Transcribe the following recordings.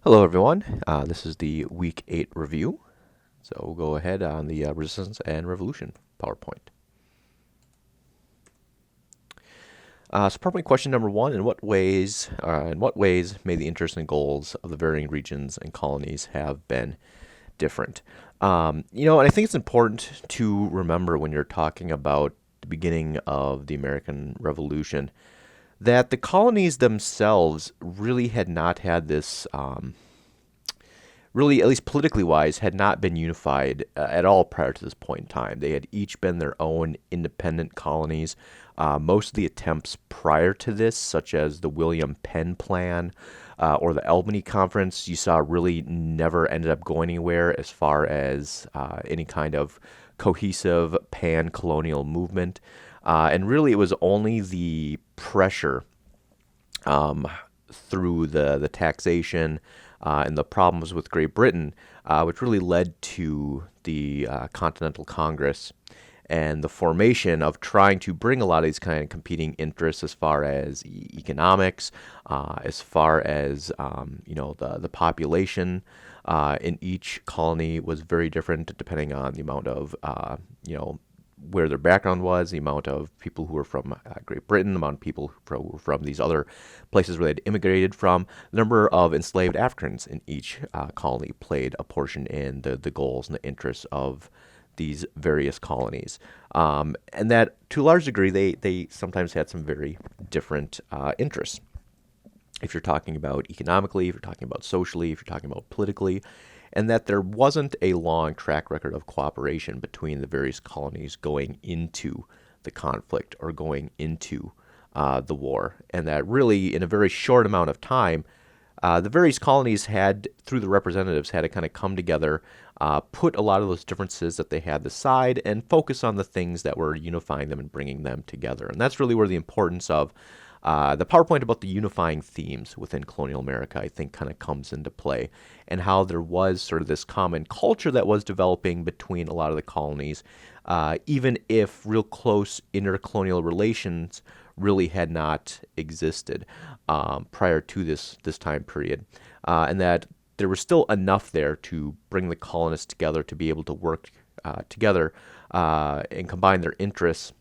Hello, everyone. This is the Week 8 review. So we'll go ahead on the Resistance and Revolution PowerPoint. So PowerPoint question number one: In what ways may the interests and goals of the varying regions and colonies have been different? And I think it's important to remember when you're talking about the beginning of the American Revolution that the colonies themselves really had not had this really, at least politically wise, had not been unified at all prior to this point in time. They had each been their own independent colonies. Most of the attempts prior to this, such as the William Penn Plan or the Albany Conference, you saw really never ended up going anywhere as far as any kind of cohesive pan colonial movement. And really, it was only the pressure through the taxation and the problems with Great Britain, which really led to the Continental Congress and the formation of trying to bring a lot of these kind of competing interests as far as economics, as far as the population in each colony was very different depending on the amount of where their background was, the amount of people who were from Great Britain, the amount of people who were from these other places where they'd immigrated from, the number of enslaved Africans in each colony played a portion in the goals and the interests of these various colonies. And that, to a large degree, they sometimes had some very different interests. If you're talking about economically, if you're talking about socially, if you're talking about politically, and that there wasn't a long track record of cooperation between the various colonies going into the conflict or going into the war, and that really, in a very short amount of time, the various colonies had, through the representatives, had to kind of come together, put a lot of those differences that they had aside, and focus on the things that were unifying them and bringing them together. And that's really where the importance of the PowerPoint about the unifying themes within colonial America, I think, kind of comes into play, and how there was sort of this common culture that was developing between a lot of the colonies, even if real close intercolonial relations really had not existed prior to this time period, and that there was still enough there to bring the colonists together to be able to work together and combine their interests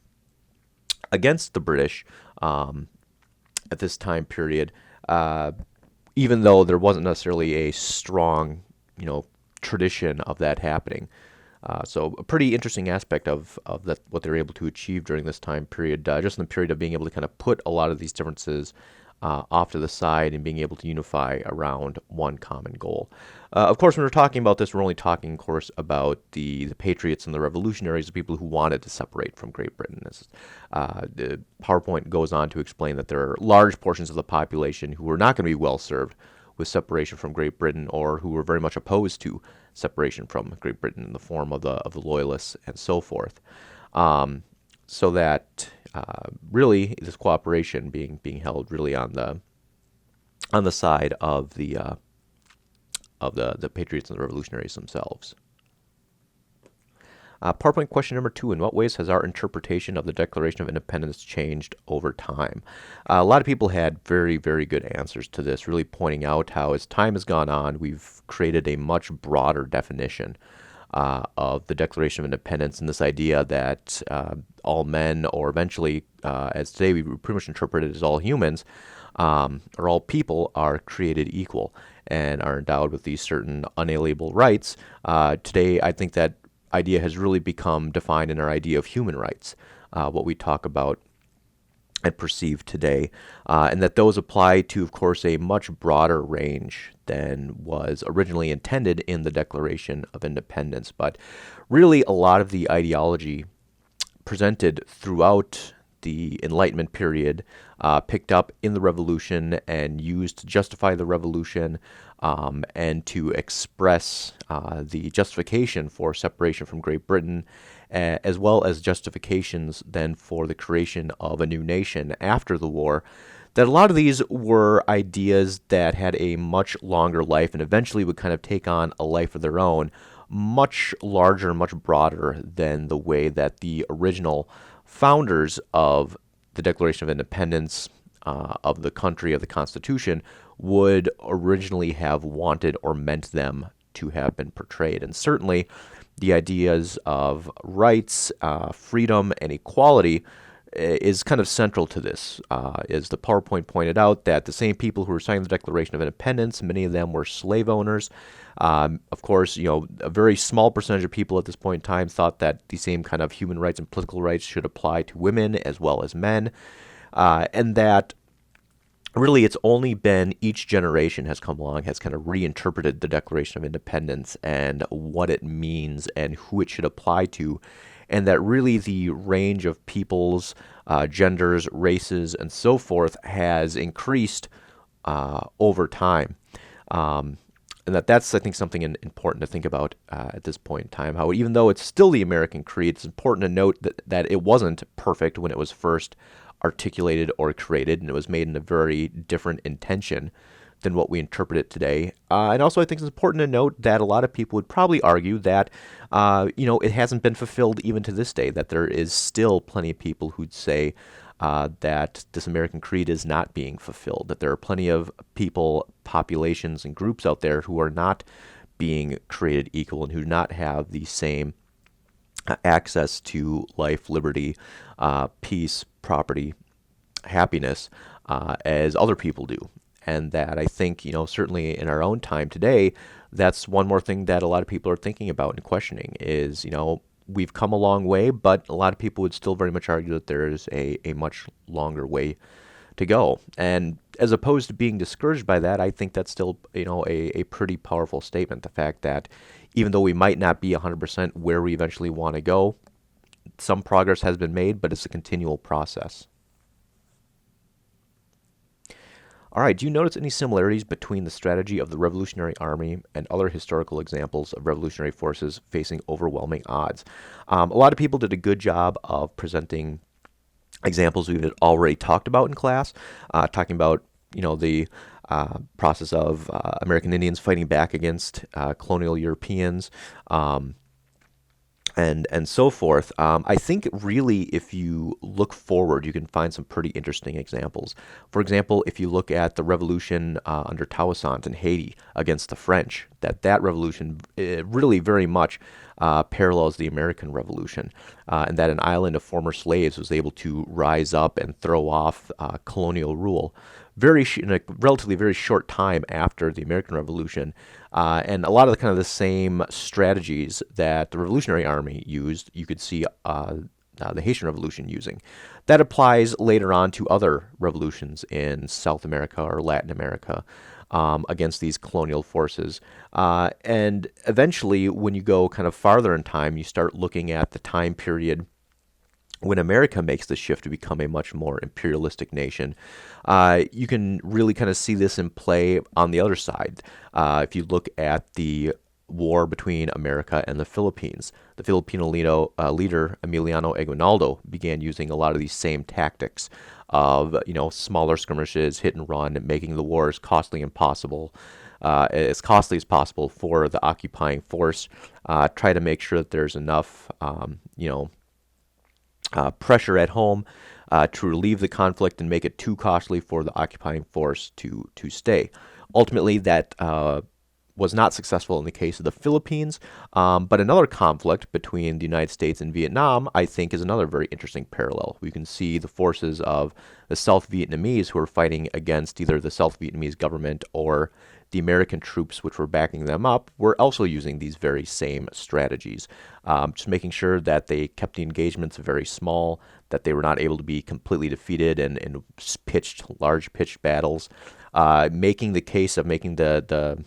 against the British at this time period, even though there wasn't necessarily a strong, tradition of that happening. So a pretty interesting aspect of that, what they were able to achieve during this time period, just in the period of being able to kind of put a lot of these differences off to the side and being able to unify around one common goal. Of course, when we're talking about this, we're only talking, of course, about the patriots and the revolutionaries, the people who wanted to separate from Great Britain. The PowerPoint goes on to explain that there are large portions of the population who were not going to be well served with separation from Great Britain, or who were very much opposed to separation from Great Britain in the form of the Loyalists and so forth. So that really this cooperation being held really on the side of the patriots and the revolutionaries themselves. PowerPoint question number two: In what ways has our interpretation of the Declaration of Independence changed over time? A lot of people had very, very good answers to this, really pointing out how, as time has gone on, we've created a much broader definition of the Declaration of Independence, and this idea that all men, or eventually, as today we pretty much interpret it as all humans, or all people, are created equal and are endowed with these certain unalienable rights. Today, I think that idea has really become defined in our idea of human rights, what we talk about and perceive today, and that those apply to, of course, a much broader range than was originally intended in the Declaration of Independence. But really, a lot of the ideology presented throughout the Enlightenment period, picked up in the Revolution and used to justify the Revolution, and to express the justification for separation from Great Britain, as well as justifications then for the creation of a new nation after the war. That a lot of these were ideas that had a much longer life and eventually would kind of take on a life of their own, much larger, much broader than the way that the original founders of the Declaration of Independence of the country, of the Constitution, would originally have wanted or meant them to have been portrayed. And certainly the ideas of rights, freedom, and equality is kind of central to this. As the PowerPoint pointed out, that the same people who were signing the Declaration of Independence, many of them were slave owners. Of course, a very small percentage of people at this point in time thought that the same kind of human rights and political rights should apply to women as well as men, and that really it's only been each generation has come along, has kind of reinterpreted the Declaration of Independence and what it means and who it should apply to, and that really the range of peoples, genders, races, and so forth has increased over time. And that's, I think, something important to think about at this point in time. How even though it's still the American creed, it's important to note that it wasn't perfect when it was first articulated or created, and it was made in a very different intention than what we interpret it today. And also, I think it's important to note that a lot of people would probably argue that, it hasn't been fulfilled even to this day, that there is still plenty of people who'd say that this American creed is not being fulfilled, that there are plenty of people, populations, and groups out there who are not being created equal and who do not have the same access to life, liberty, peace, property, happiness as other people do. And that I think, certainly in our own time today, that's one more thing that a lot of people are thinking about and questioning is, we've come a long way, but a lot of people would still very much argue that there is a much longer way to go. And as opposed to being discouraged by that, I think that's still, a pretty powerful statement. The fact that even though we might not be 100% where we eventually want to go, some progress has been made, but it's a continual process. All right, do you notice any similarities between the strategy of the Revolutionary Army and other historical examples of revolutionary forces facing overwhelming odds? A lot of people did a good job of presenting examples we've already talked about in class, talking about, the process of American Indians fighting back against colonial Europeans, and so forth. I think really if you look forward, you can find some pretty interesting examples. For example, if you look at the revolution under Toussaint in Haiti against the French, that revolution really very much parallels the American Revolution, and that an island of former slaves was able to rise up and throw off colonial rule in a relatively very short time after the American Revolution, and a lot of the same strategies that the Revolutionary Army used, you could see the Haitian Revolution using. That applies later on to other revolutions in South America or Latin America against these colonial forces. And eventually, when you go kind of farther in time, you start looking at the time period when America makes the shift to become a much more imperialistic nation. You can really kind of see this in play on the other side. If you look at the war between America and the Philippines, the Filipino leader Emiliano Aguinaldo began using a lot of these same tactics of smaller skirmishes, hit and run, and making the war as costly as possible for the occupying force. Try to make sure that there's enough pressure at home to relieve the conflict and make it too costly for the occupying force to stay. Ultimately, that was not successful in the case of the Philippines, but another conflict between the United States and Vietnam, I think, is another very interesting parallel. We can see the forces of the South Vietnamese who are fighting against either the South Vietnamese government or the American troops which were backing them up were also using these very same strategies, just making sure that they kept the engagements very small, that they were not able to be completely defeated in large pitched battles, making the case of making the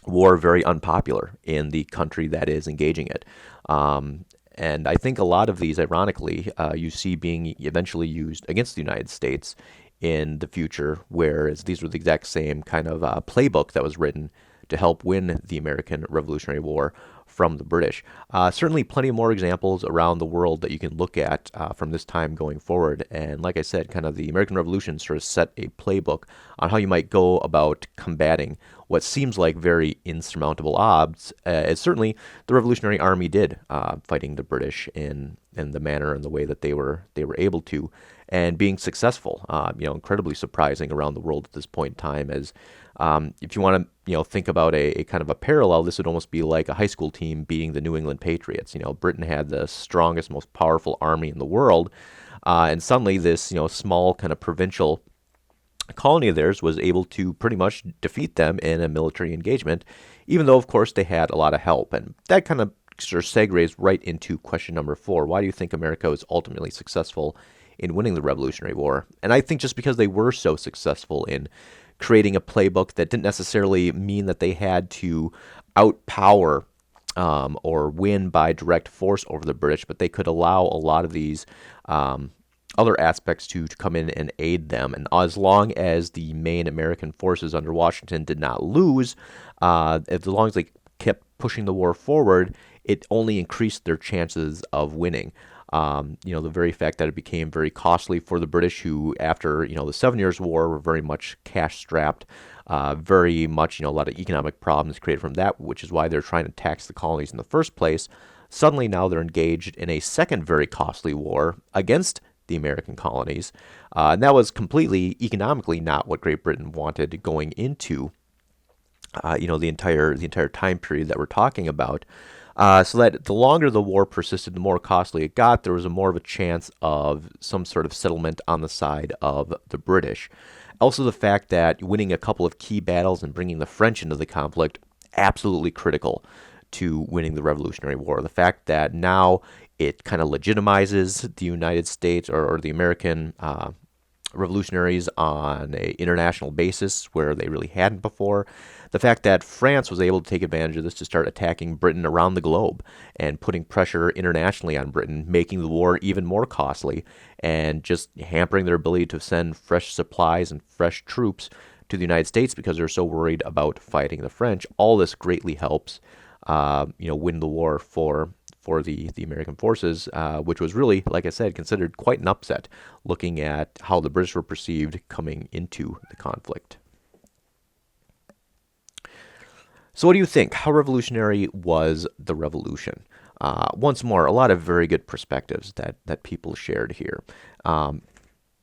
war very unpopular in the country that is engaging it. And I think a lot of these, ironically, you see being eventually used against the United States in the future, whereas these were the exact same kind of playbook that was written to help win the American Revolutionary War from the British. Certainly plenty more examples around the world that you can look at from this time going forward. And like I said, kind of the American Revolution sort of set a playbook on how you might go about combating what seems like very insurmountable odds, as certainly the Revolutionary Army did, fighting the British in the manner and the way that they were able to. and being successful. Incredibly surprising around the world at this point in time. As if you want to, think about a kind of a parallel, this would almost be like a high school team beating the New England Patriots. Britain had the strongest, most powerful army in the world, and suddenly this, small kind of provincial colony of theirs was able to pretty much defeat them in a military engagement, even though, of course, they had a lot of help. And that kind of sort of segues right into question number 4. Why do you think America was ultimately successful in winning the Revolutionary War? And I think just because they were so successful in creating a playbook that didn't necessarily mean that they had to outpower or win by direct force over the British, but they could allow a lot of these other aspects to come in and aid them. And as long as the main American forces under Washington did not lose, as long as they kept pushing the war forward, it only increased their chances of winning. The very fact that it became very costly for the British, who after, the 7 Years' War were very much cash strapped, very much, a lot of economic problems created from that, which is why they're trying to tax the colonies in the first place. Suddenly now they're engaged in a second very costly war against the American colonies. And that was completely economically not what Great Britain wanted going into, the entire time period that we're talking about. So that the longer the war persisted, the more costly it got. There was more of a chance of some sort of settlement on the side of the British. Also, the fact that winning a couple of key battles and bringing the French into the conflict, absolutely critical to winning the Revolutionary War. The fact that now it kind of legitimizes the United States or the American revolutionaries on an international basis where they really hadn't before. The fact that France was able to take advantage of this to start attacking Britain around the globe and putting pressure internationally on Britain, making the war even more costly and just hampering their ability to send fresh supplies and fresh troops to the United States because they're so worried about fighting the French. All this greatly helps, win the war for the American forces, which was really, like I said, considered quite an upset, looking at how the British were perceived coming into the conflict. So what do you think? How revolutionary was the revolution? Once more, a lot of very good perspectives that people shared here. And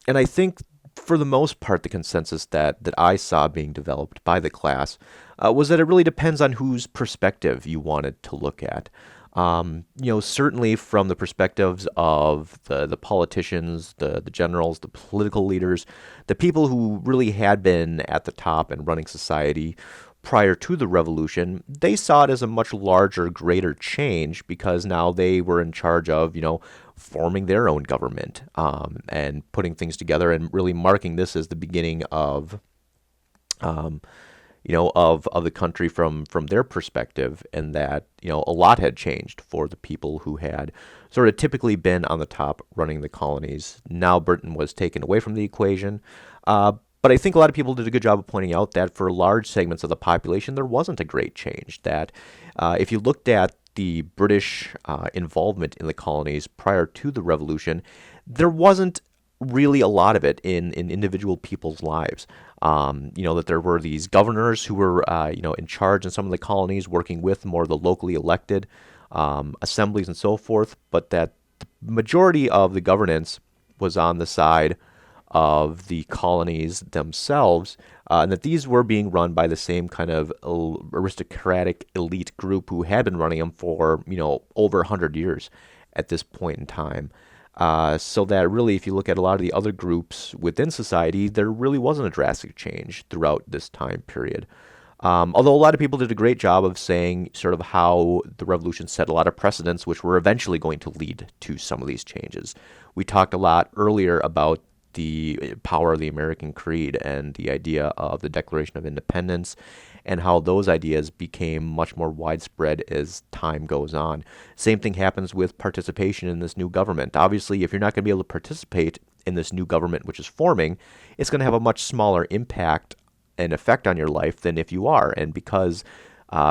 I think, for the most part, the consensus that I saw being developed by the class was that it really depends on whose perspective you wanted to look at. Certainly from the perspectives of the politicians, the generals, the political leaders, the people who really had been at the top and running society prior to the revolution, they saw it as a much larger, greater change because now they were in charge of, forming their own government and putting things together and really marking this as the beginning of of the country from their perspective, and that, a lot had changed for the people who had sort of typically been on the top running the colonies. Now Britain was taken away from the equation. But I think a lot of people did a good job of pointing out that for large segments of the population, there wasn't a great change. That if you looked at the British involvement in the colonies prior to the Revolution, there wasn't really a lot of it in individual people's lives. That there were these governors who were, in charge in some of the colonies, working with more of the locally elected assemblies and so forth, but that the majority of the governance was on the side of the colonies themselves, and that these were being run by the same kind of aristocratic elite group who had been running them for, over 100 years at this point in time. So that really, if you look at a lot of the other groups within society, there really wasn't a drastic change throughout this time period. Although a lot of people did a great job of saying sort of how the revolution set a lot of precedents, which were eventually going to lead to some of these changes. We talked a lot earlier about the power of the American creed and the idea of the Declaration of Independence and how those ideas became much more widespread as time goes on. Same thing happens with participation in this new government. Obviously, if you're not going to be able to participate in this new government which is forming, it's going to have a much smaller impact and effect on your life than if you are. And because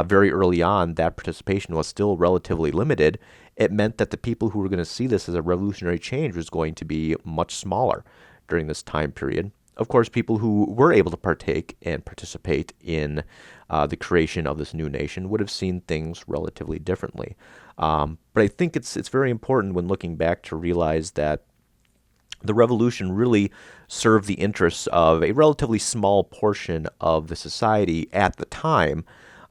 very early on that participation was still relatively limited, it meant that the people who were going to see this as a revolutionary change was going to be much smaller during this time period. Of course, people who were able to partake and participate in the creation of this new nation would have seen things relatively differently. But I think it's very important when looking back to realize that the revolution really served the interests of a relatively small portion of the society at the time,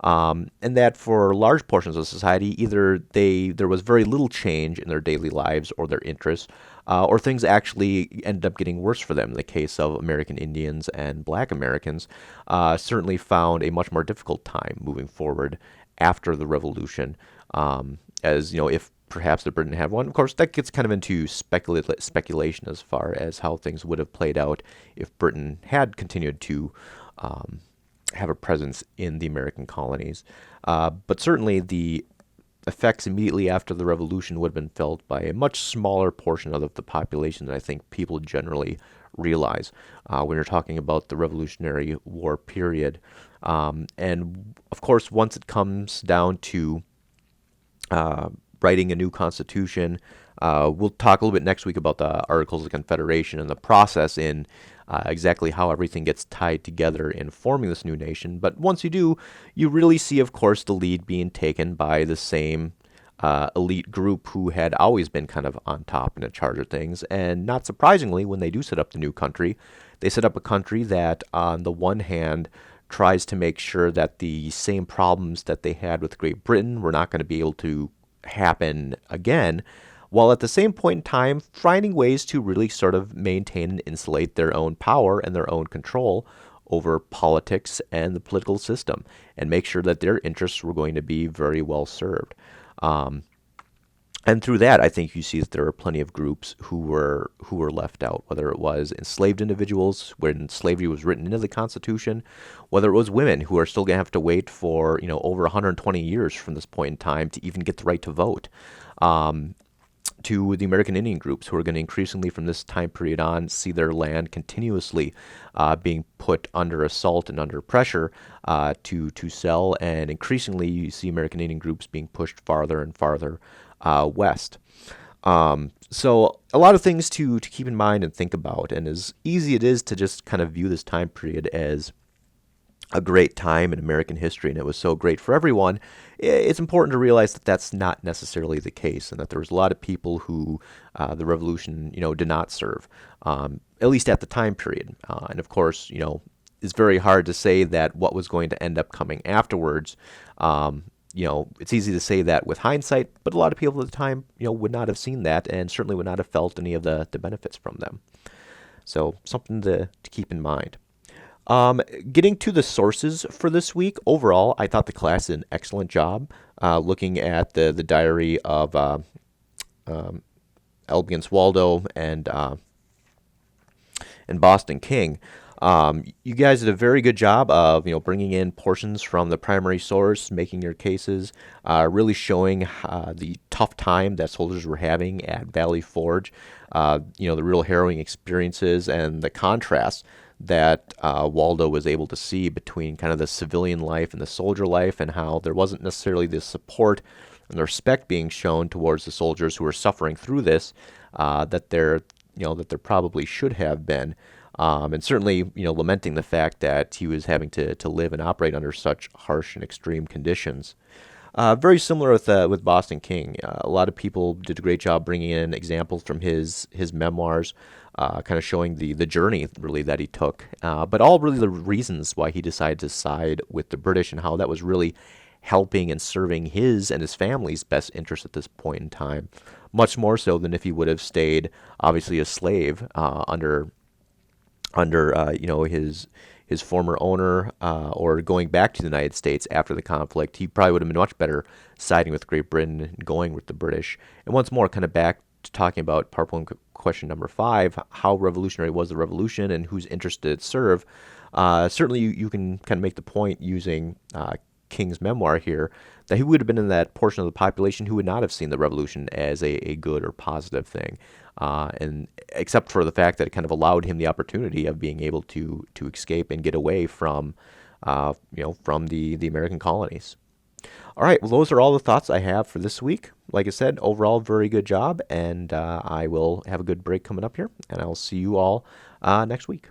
and that for large portions of society, either there was very little change in their daily lives or their interests, or things actually ended up getting worse for them. In the case of American Indians and Black Americans, certainly found a much more difficult time moving forward after the revolution, as if perhaps the Britain had one. Of course, that gets kind of into speculation as far as how things would have played out if Britain had continued to have a presence in the American colonies. But certainly the effects immediately after the revolution would have been felt by a much smaller portion of the population than I think people generally realize when you're talking about the Revolutionary War period. And of course, once it comes down to writing a new constitution, we'll talk a little bit next week about the Articles of Confederation and the process in exactly how everything gets tied together in forming this new nation. But once you do, you really see, of course, the lead being taken by the same elite group who had always been kind of on top and in charge of things. And not surprisingly, when they do set up the new country, they set up a country that, on the one hand, tries to make sure that the same problems that they had with Great Britain were not going to be able to happen again, while at the same point in time finding ways to really sort of maintain and insulate their own power and their own control over politics and the political system, and make sure that their interests were going to be very well served. And through that, I think you see that there are plenty of groups who were left out, whether it was enslaved individuals when slavery was written into the Constitution, whether it was women who are still going to have to wait for over 120 years from this point in time to even get the right to vote, to the American Indian groups who are going to increasingly from this time period on see their land continuously being put under assault and under pressure to sell, and increasingly you see American Indian groups being pushed farther and farther west. So a lot of things to keep in mind and think about, and as easy it is to just kind of view this time period as a great time in American history and it was so great for everyone, it's important to realize that that's not necessarily the case, and that there was a lot of people who the revolution did not serve, at least at the time period. And of course, it's very hard to say that what was going to end up coming afterwards. It's easy to say that with hindsight, but a lot of people at the time, would not have seen that and certainly would not have felt any of the benefits from them. So something to keep in mind. Getting to the sources for this week, overall, I thought the class did an excellent job looking at the diary of Elginus Waldo and Boston King. You guys did a very good job of bringing in portions from the primary source, making your cases, really showing the tough time that soldiers were having at Valley Forge, the real harrowing experiences and the contrast that Waldo was able to see between kind of the civilian life and the soldier life, and how there wasn't necessarily the support and the respect being shown towards the soldiers who were suffering through this that there probably should have been. And certainly, lamenting the fact that he was having to live and operate under such harsh and extreme conditions. Very similar with Boston King. A lot of people did a great job bringing in examples from his memoirs, kind of showing the journey really that he took, but all really the reasons why he decided to side with the British and how that was really helping and serving his and his family's best interest at this point in time, much more so than if he would have stayed obviously a slave under his former owner, or going back to the United States after the conflict. He probably would have been much better siding with Great Britain and going with the British. And once more, kind of back to talking about part one, question number 5, how revolutionary was the revolution and whose interest did it serve? Certainly you can kind of make the point using King's memoir here that he would have been in that portion of the population who would not have seen the revolution as a good or positive thing, and except for the fact that it kind of allowed him the opportunity of being able to escape and get away from from the American colonies. All right, well, those are all the thoughts I have for this week. Like I said, overall, very good job, and I will have a good break coming up here, and I'll see you all next week.